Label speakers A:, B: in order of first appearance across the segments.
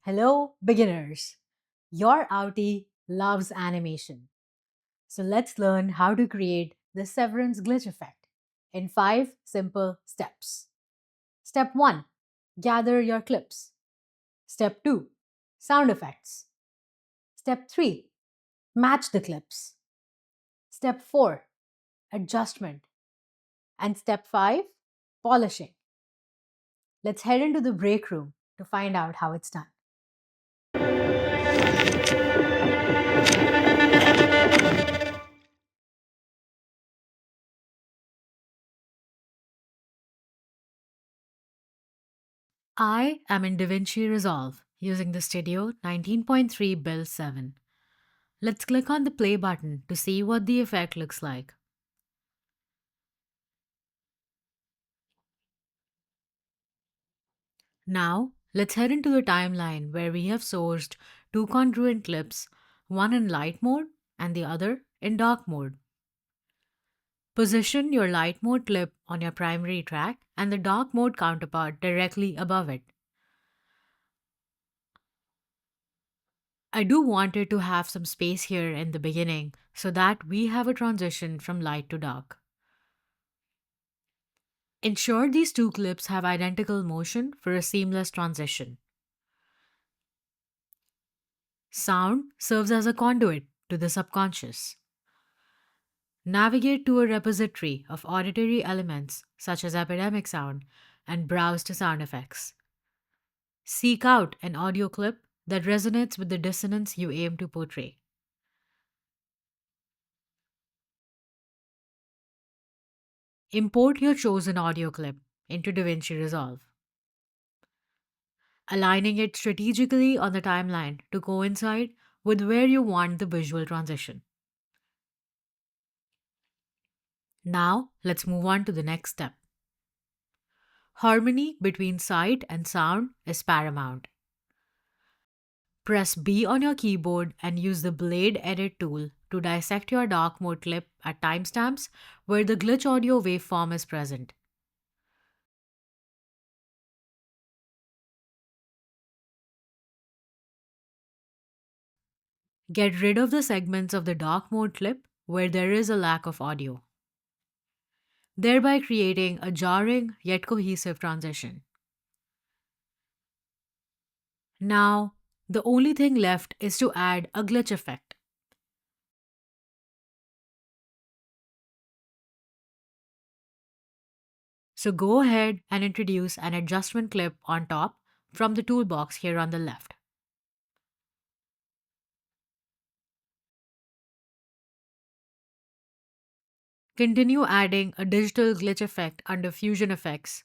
A: Hello, beginners! Your outie loves animation. So let's learn how to create the Severance glitch effect in 5 simple steps. Step 1. Gather your clips. Step 2. Sound effects. Step 3. Match the clips. Step 4. Adjustment. And step 5. Polishing. Let's head into the break room to find out how it's done. I am in DaVinci Resolve using the Studio 19.3 Build 7. Let's click on the play button to see what the effect looks like. Now, let's head into the timeline where we have sourced two congruent clips, one in light mode and the other in dark mode. Position your light mode clip on your primary track and the dark mode counterpart directly above it. I do want it to have some space here in the beginning so that we have a transition from light to dark. Ensure these two clips have identical motion for a seamless transition. Sound serves as a conduit to the subconscious. Navigate to a repository of auditory elements such as Epidemic sound and browse to sound effects. Seek out an audio clip that resonates with the dissonance you aim to portray. Import your chosen audio clip into DaVinci Resolve, aligning it strategically on the timeline to coincide with where you want the visual transition. Now, let's move on to the next step. Harmony between sight and sound is paramount. Press B on your keyboard and use the Blade Edit tool to dissect your dark mode clip at timestamps where the glitch audio waveform is present. Get rid of the segments of the dark mode clip where there is a lack of audio, thereby creating a jarring yet cohesive transition. Now, the only thing left is to add a glitch effect. So go ahead and introduce an adjustment clip on top from the toolbox here on the left. Continue adding a digital glitch effect under Fusion Effects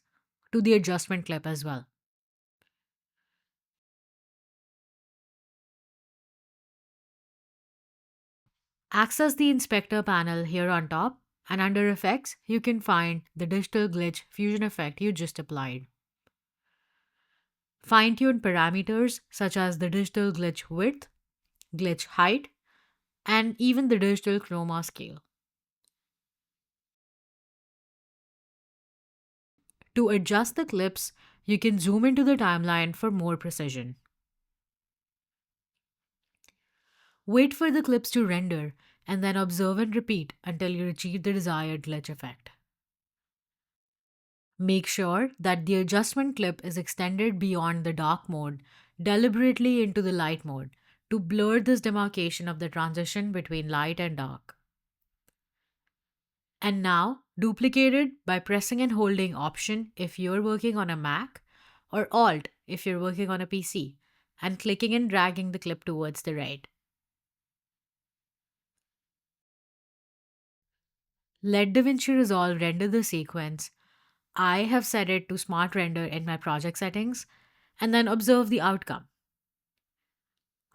A: to the adjustment clip as well. Access the inspector panel here on top, and under Effects, you can find the digital glitch fusion effect you just applied. Fine-tune parameters such as the digital glitch width, glitch height, and even the digital chroma scale. To adjust the clips, you can zoom into the timeline for more precision. Wait for the clips to render and then observe and repeat until you achieve the desired glitch effect. Make sure that the adjustment clip is extended beyond the dark mode deliberately into the light mode to blur this demarcation of the transition between light and dark. And now, duplicate it by pressing and holding Option if you're working on a Mac or Alt if you're working on a PC, and clicking and dragging the clip towards the right. Let DaVinci Resolve render the sequence. I have set it to Smart Render in my project settings, and then observe the outcome.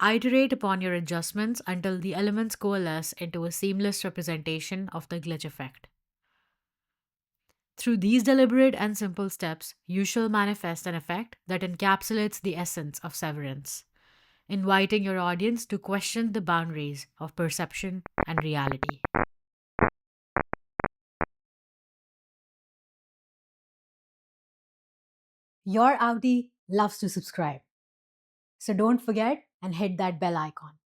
A: Iterate upon your adjustments until the elements coalesce into a seamless representation of the glitch effect. Through these deliberate and simple steps, you shall manifest an effect that encapsulates the essence of Severance, inviting your audience to question the boundaries of perception and reality. Your outie loves to subscribe. So don't forget and hit that bell icon.